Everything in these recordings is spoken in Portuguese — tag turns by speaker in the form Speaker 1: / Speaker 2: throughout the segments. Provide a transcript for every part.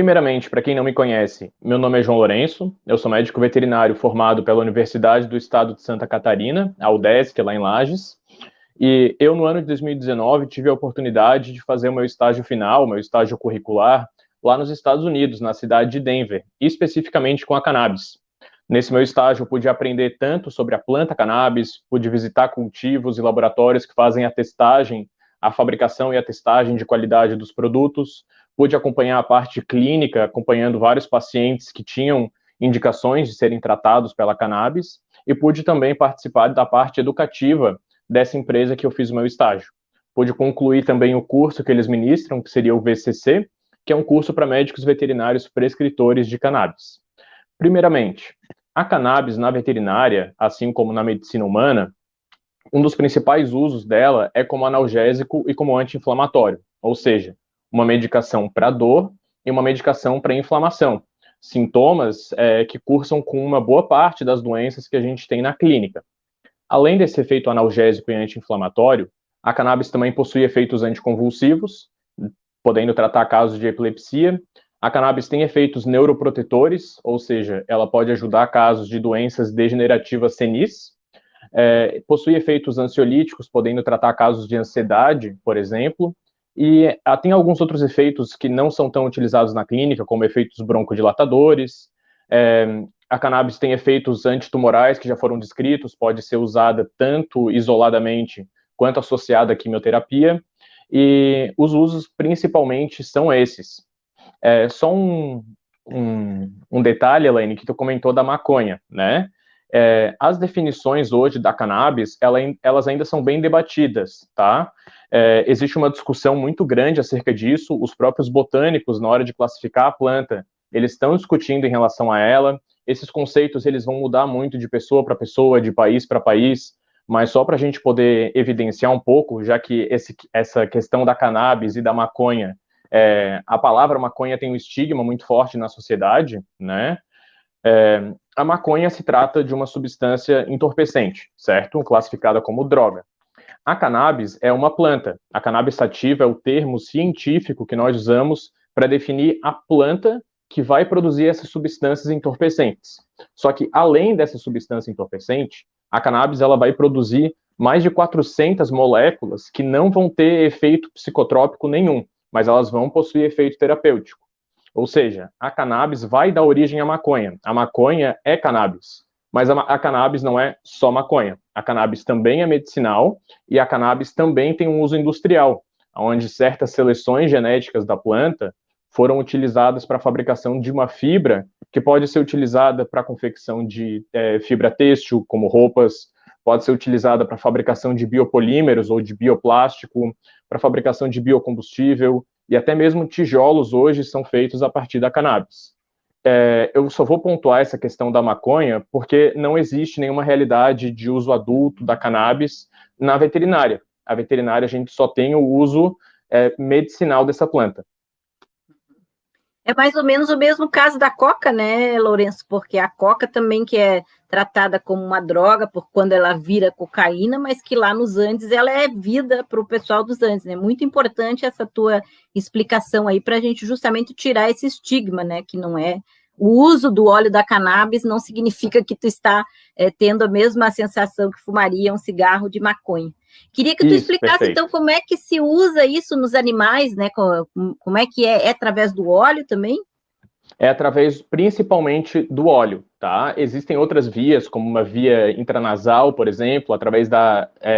Speaker 1: Primeiramente, para quem não me conhece, meu nome é João Lourenço, eu sou médico veterinário formado pela Universidade do Estado de Santa Catarina, a UDESC, lá em Lages, e eu, no ano de 2019, tive a oportunidade de fazer o meu estágio final, meu estágio curricular, lá nos Estados Unidos, na cidade de Denver, especificamente com a cannabis. Nesse meu estágio, eu pude aprender tanto sobre a planta cannabis, pude visitar cultivos e laboratórios que fazem a testagem, a fabricação e a testagem de qualidade dos produtos, pude acompanhar a parte clínica, acompanhando vários pacientes que tinham indicações de serem tratados pela cannabis, e pude também participar da parte educativa dessa empresa que eu fiz o meu estágio. Pude concluir também o curso que eles ministram, que seria o VCC, que é um curso para médicos veterinários prescritores de cannabis. Primeiramente, a cannabis na veterinária, assim como na medicina humana, um dos principais usos dela é como analgésico e como anti-inflamatório, ou seja, uma medicação para dor e uma medicação para inflamação, sintomas que cursam com uma boa parte das doenças que a gente tem na clínica. Além desse efeito analgésico e anti-inflamatório, a cannabis também possui efeitos anticonvulsivos, podendo tratar casos de epilepsia. A cannabis tem efeitos neuroprotetores, ou seja, ela pode ajudar casos de doenças degenerativas senis. Possui efeitos ansiolíticos, podendo tratar casos de ansiedade, por exemplo. E tem alguns outros efeitos que não são tão utilizados na clínica, como efeitos broncodilatadores. A cannabis tem efeitos antitumorais que já foram descritos, pode ser usada tanto isoladamente quanto associada à quimioterapia, e os usos principalmente são esses. Só um detalhe, Elaine, que tu comentou da maconha, né? As definições hoje da cannabis, elas ainda são bem debatidas, tá? Existe uma discussão muito grande acerca disso, os próprios botânicos, na hora de classificar a planta, eles estão discutindo em relação a ela. Esses conceitos, eles vão mudar muito de pessoa para pessoa, de país para país, mas só para a gente poder evidenciar um pouco, já que essa questão da cannabis e da maconha, a palavra maconha tem um estigma muito forte na sociedade, né? A maconha se trata de uma substância entorpecente, certo? Classificada como droga. A cannabis é uma planta. A cannabis sativa é o termo científico que nós usamos para definir a planta que vai produzir essas substâncias entorpecentes. Só que, além dessa substância entorpecente, a cannabis ela vai produzir mais de 400 moléculas que não vão ter efeito psicotrópico nenhum, mas elas vão possuir efeito terapêutico. Ou seja, a cannabis vai dar origem à maconha. A maconha é cannabis, mas a cannabis não é só maconha. A cannabis também é medicinal e a cannabis também tem um uso industrial, onde certas seleções genéticas da planta foram utilizadas para a fabricação de uma fibra que pode ser utilizada para a confecção de fibra têxtil, como roupas, pode ser utilizada para a fabricação de biopolímeros ou de bioplástico, para a fabricação de biocombustível, e até mesmo tijolos hoje são feitos a partir da cannabis. Eu só vou pontuar essa questão da maconha porque não existe nenhuma realidade de uso adulto da cannabis na veterinária. A veterinária, a gente só tem o uso medicinal dessa planta.
Speaker 2: É mais ou menos o mesmo caso da coca, né, Lourenço? Porque a coca também que é tratada como uma droga por quando ela vira cocaína, mas que lá nos Andes ela é vida para o pessoal dos Andes, né? Muito importante essa tua explicação aí para a gente justamente tirar esse estigma, né? Que não é o uso do óleo da cannabis não significa que tu está tendo a mesma sensação que fumaria um cigarro de maconha. Queria que tu explicasse, perfeito. Então, como é que se usa isso nos animais, né? Como é que é? É através do óleo também?
Speaker 1: É através, principalmente, do óleo, tá? Existem outras vias, como uma via intranasal, por exemplo, através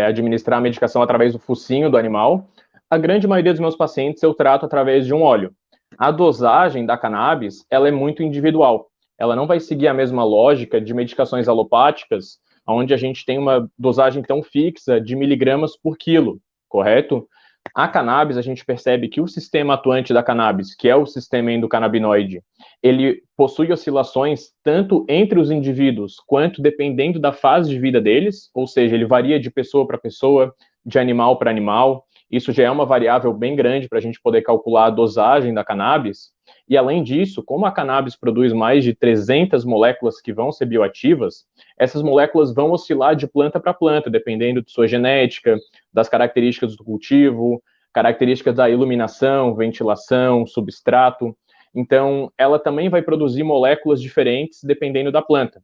Speaker 1: administrar a medicação através do focinho do animal. A grande maioria dos meus pacientes eu trato através de um óleo. A dosagem da cannabis, ela é muito individual. Ela não vai seguir a mesma lógica de medicações alopáticas, onde a gente tem uma dosagem tão fixa de miligramas por quilo, correto? A cannabis, a gente percebe que o sistema atuante da cannabis, que é o sistema endocannabinoide, ele possui oscilações tanto entre os indivíduos, quanto dependendo da fase de vida deles, ou seja, ele varia de pessoa para pessoa, de animal para animal. Isso já é uma variável bem grande para a gente poder calcular a dosagem da cannabis. E, além disso, como a cannabis produz mais de 300 moléculas que vão ser bioativas, essas moléculas vão oscilar de planta para planta, dependendo de sua genética, das características do cultivo, características da iluminação, ventilação, substrato. Então, ela também vai produzir moléculas diferentes dependendo da planta.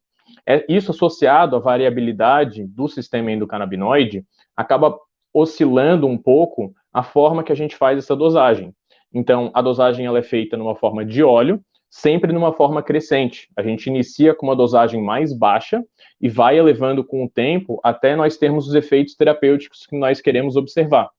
Speaker 1: Isso associado à variabilidade do sistema endocannabinoide acaba oscilando um pouco a forma que a gente faz essa dosagem. Então, a dosagem ela é feita numa forma de óleo, sempre numa forma crescente. A gente inicia com uma dosagem mais baixa e vai elevando com o tempo até nós termos os efeitos terapêuticos que nós queremos observar.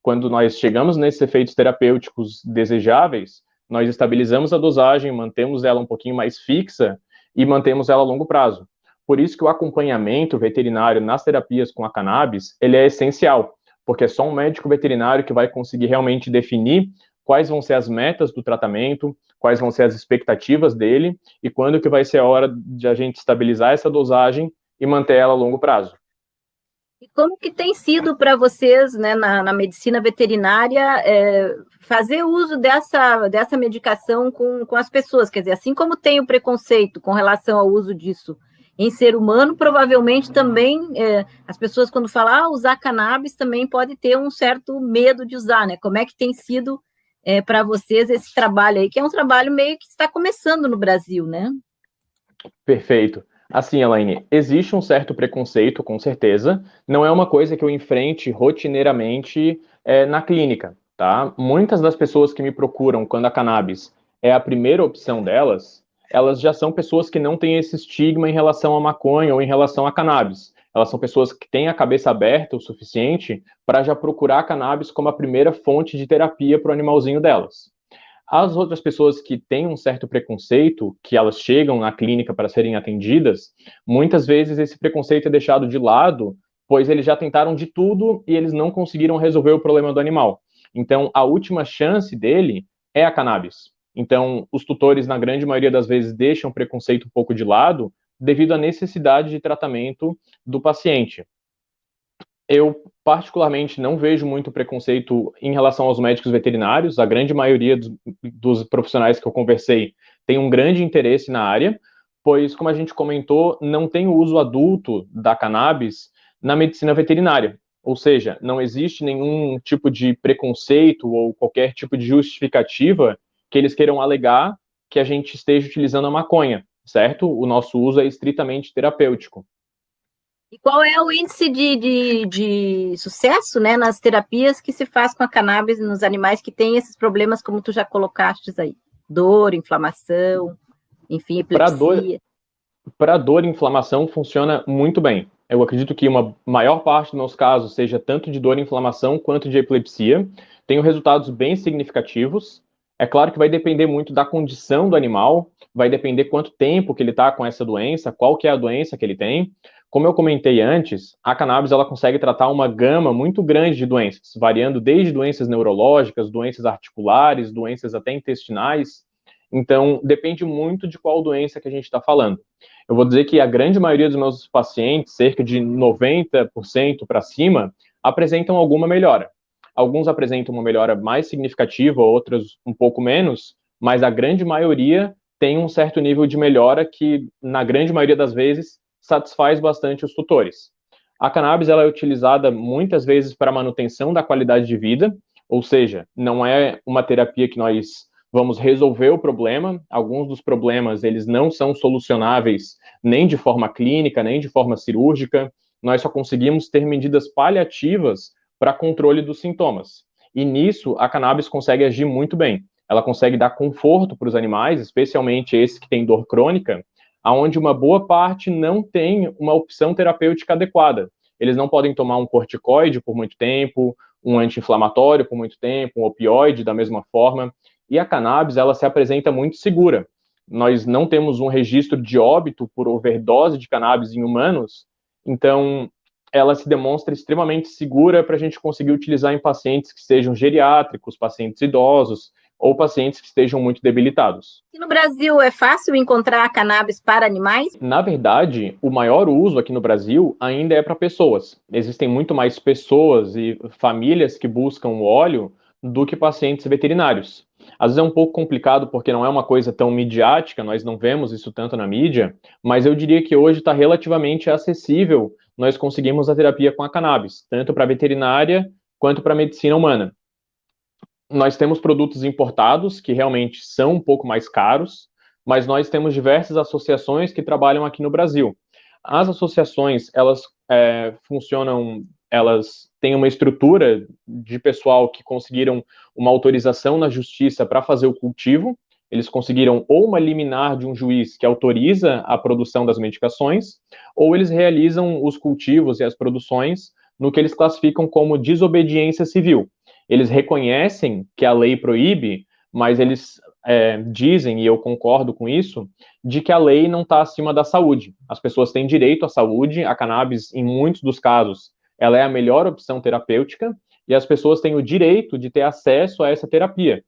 Speaker 1: Quando nós chegamos nesses efeitos terapêuticos desejáveis, nós estabilizamos a dosagem, mantemos ela um pouquinho mais fixa e mantemos ela a longo prazo. Por isso que o acompanhamento veterinário nas terapias com a cannabis, ele é essencial, porque é só um médico veterinário que vai conseguir realmente definir quais vão ser as metas do tratamento, quais vão ser as expectativas dele e quando que vai ser a hora de a gente estabilizar essa dosagem e manter ela a longo prazo.
Speaker 2: E como que tem sido para vocês, né, na medicina veterinária, fazer uso dessa medicação com as pessoas? Quer dizer, assim como tem o preconceito com relação ao uso disso em ser humano, provavelmente também as pessoas, quando falam usar cannabis, também pode ter um certo medo de usar, né? Como é que tem sido para vocês esse trabalho aí, que é um trabalho meio que está começando no Brasil, né?
Speaker 1: Perfeito. Assim, Elaine, existe um certo preconceito, com certeza. Não é uma coisa que eu enfrente rotineiramente na clínica, tá? Muitas das pessoas que me procuram quando a cannabis é a primeira opção delas, elas já são pessoas que não têm esse estigma em relação à maconha ou em relação à cannabis. Elas são pessoas que têm a cabeça aberta o suficiente para já procurar a cannabis como a primeira fonte de terapia para o animalzinho delas. As outras pessoas que têm um certo preconceito, que elas chegam na clínica para serem atendidas, muitas vezes esse preconceito é deixado de lado, pois eles já tentaram de tudo e eles não conseguiram resolver o problema do animal. Então, a última chance dele é a cannabis. Então, os tutores, na grande maioria das vezes, deixam o preconceito um pouco de lado, devido à necessidade de tratamento do paciente. Eu, particularmente, não vejo muito preconceito em relação aos médicos veterinários. A grande maioria dos profissionais que eu conversei tem um grande interesse na área, pois, como a gente comentou, não tem o uso adulto da cannabis na medicina veterinária. Ou seja, não existe nenhum tipo de preconceito ou qualquer tipo de justificativa que eles queiram alegar que a gente esteja utilizando a maconha, certo? O nosso uso é estritamente terapêutico.
Speaker 2: E qual é o índice de sucesso, né, nas terapias que se faz com a cannabis nos animais que têm esses problemas, como tu já colocaste aí? Dor, inflamação, enfim, epilepsia.
Speaker 1: Para dor e inflamação funciona muito bem. Eu acredito que uma maior parte dos meus casos seja tanto de dor e inflamação quanto de epilepsia. Tenho resultados bem significativos. É claro que vai depender muito da condição do animal, vai depender quanto tempo que ele está com essa doença, qual que é a doença que ele tem. Como eu comentei antes, a cannabis ela consegue tratar uma gama muito grande de doenças, variando desde doenças neurológicas, doenças articulares, doenças até intestinais. Então, depende muito de qual doença que a gente está falando. Eu vou dizer que a grande maioria dos meus pacientes, cerca de 90% para cima, apresentam alguma melhora. Alguns apresentam uma melhora mais significativa, outros um pouco menos, mas a grande maioria tem um certo nível de melhora que, na grande maioria das vezes, satisfaz bastante os tutores. A cannabis ela é utilizada muitas vezes para manutenção da qualidade de vida, ou seja, não é uma terapia que nós vamos resolver o problema. Alguns dos problemas eles não são solucionáveis nem de forma clínica, nem de forma cirúrgica. Nós só conseguimos ter medidas paliativas para controle dos sintomas. E nisso a cannabis consegue agir muito bem. Ela consegue dar conforto para os animais, especialmente esses que têm dor crônica, aonde uma boa parte não tem uma opção terapêutica adequada. Eles não podem tomar um corticoide por muito tempo, um anti-inflamatório por muito tempo, um opioide da mesma forma. E a cannabis, ela se apresenta muito segura. Nós não temos um registro de óbito por overdose de cannabis em humanos, então ela se demonstra extremamente segura para a gente conseguir utilizar em pacientes que sejam geriátricos, pacientes idosos ou pacientes que estejam muito debilitados.
Speaker 2: E no Brasil é fácil encontrar cannabis para animais?
Speaker 1: Na verdade, o maior uso aqui no Brasil ainda é para pessoas. Existem muito mais pessoas e famílias que buscam o óleo do que pacientes veterinários. Às vezes é um pouco complicado porque não é uma coisa tão midiática, nós não vemos isso tanto na mídia, mas eu diria que hoje está relativamente acessível nós conseguimos a terapia com a cannabis, tanto para veterinária quanto para medicina humana. Nós temos produtos importados que realmente são um pouco mais caros, mas nós temos diversas associações que trabalham aqui no Brasil. As associações, elas funcionam, elas têm uma estrutura de pessoal que conseguiram uma autorização na justiça para fazer o cultivo. Eles conseguiram ou uma liminar de um juiz que autoriza a produção das medicações, ou eles realizam os cultivos e as produções no que eles classificam como desobediência civil. Eles reconhecem que a lei proíbe, mas eles dizem, e eu concordo com isso, de que a lei não está acima da saúde. As pessoas têm direito à saúde, a cannabis, em muitos dos casos, ela é a melhor opção terapêutica, e as pessoas têm o direito de ter acesso a essa terapia.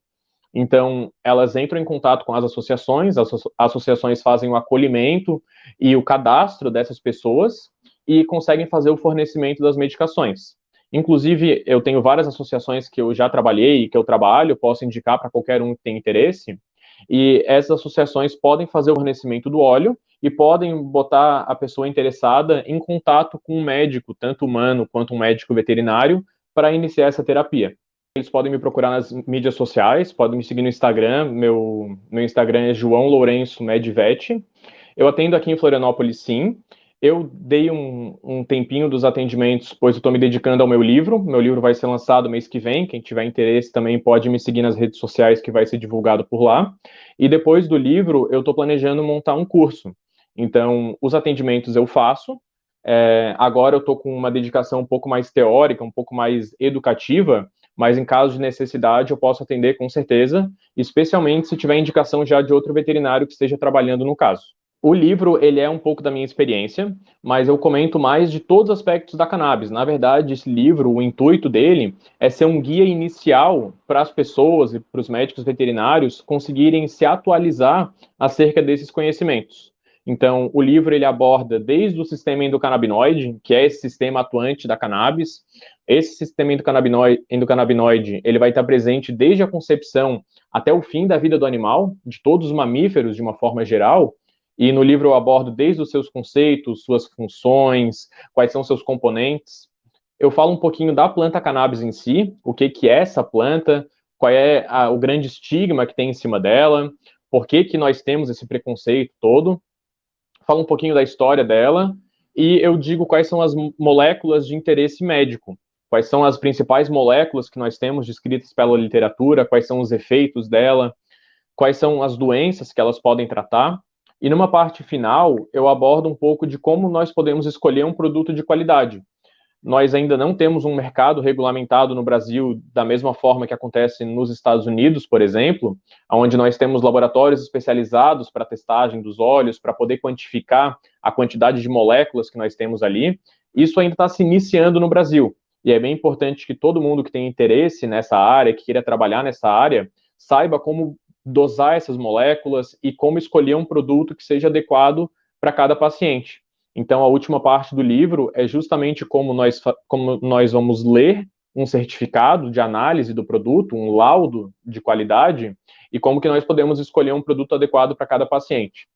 Speaker 1: Então, elas entram em contato com as associações fazem o acolhimento e o cadastro dessas pessoas e conseguem fazer o fornecimento das medicações. Inclusive, eu tenho várias associações que eu já trabalhei e que eu trabalho, posso indicar para qualquer um que tem interesse, e essas associações podem fazer o fornecimento do óleo e podem botar a pessoa interessada em contato com um médico, tanto humano quanto um médico veterinário, para iniciar essa terapia. Eles podem me procurar nas mídias sociais, podem me seguir no Instagram, meu Instagram é João Lourenço Medvet. Eu atendo aqui em Florianópolis, sim. Eu dei um tempinho dos atendimentos, pois eu estou me dedicando ao meu livro. Meu livro vai ser lançado mês que vem. Quem tiver interesse também pode me seguir nas redes sociais, que vai ser divulgado por lá. E depois do livro, eu estou planejando montar um curso. Então, os atendimentos eu faço. Agora eu estou com uma dedicação um pouco mais teórica, um pouco mais educativa, mas em caso de necessidade eu posso atender com certeza, especialmente se tiver indicação já de outro veterinário que esteja trabalhando no caso. O livro, ele é um pouco da minha experiência, mas eu comento mais de todos os aspectos da cannabis. Na verdade, esse livro, o intuito dele é ser um guia inicial para as pessoas e para os médicos veterinários conseguirem se atualizar acerca desses conhecimentos. Então, o livro ele aborda desde o sistema endocannabinoide, que é esse sistema atuante da cannabis. Esse sistema endocannabinoide ele vai estar presente desde a concepção até o fim da vida do animal, de todos os mamíferos de uma forma geral. E no livro eu abordo desde os seus conceitos, suas funções, quais são seus componentes. Eu falo um pouquinho da planta cannabis em si, o que é essa planta, qual é o grande estigma que tem em cima dela, por que nós temos esse preconceito todo. Falo um pouquinho da história dela e eu digo quais são as moléculas de interesse médico, quais são as principais moléculas que nós temos descritas pela literatura, quais são os efeitos dela, quais são as doenças que elas podem tratar. E numa parte final, eu abordo um pouco de como nós podemos escolher um produto de qualidade. Nós ainda não temos um mercado regulamentado no Brasil da mesma forma que acontece nos Estados Unidos, por exemplo, onde nós temos laboratórios especializados para testagem dos óleos, para poder quantificar a quantidade de moléculas que nós temos ali. Isso ainda está se iniciando no Brasil. E é bem importante que todo mundo que tem interesse nessa área, que queira trabalhar nessa área, saiba como dosar essas moléculas e como escolher um produto que seja adequado para cada paciente. Então, a última parte do livro é justamente como nós vamos ler um certificado de análise do produto, um laudo de qualidade, e como que nós podemos escolher um produto adequado para cada paciente.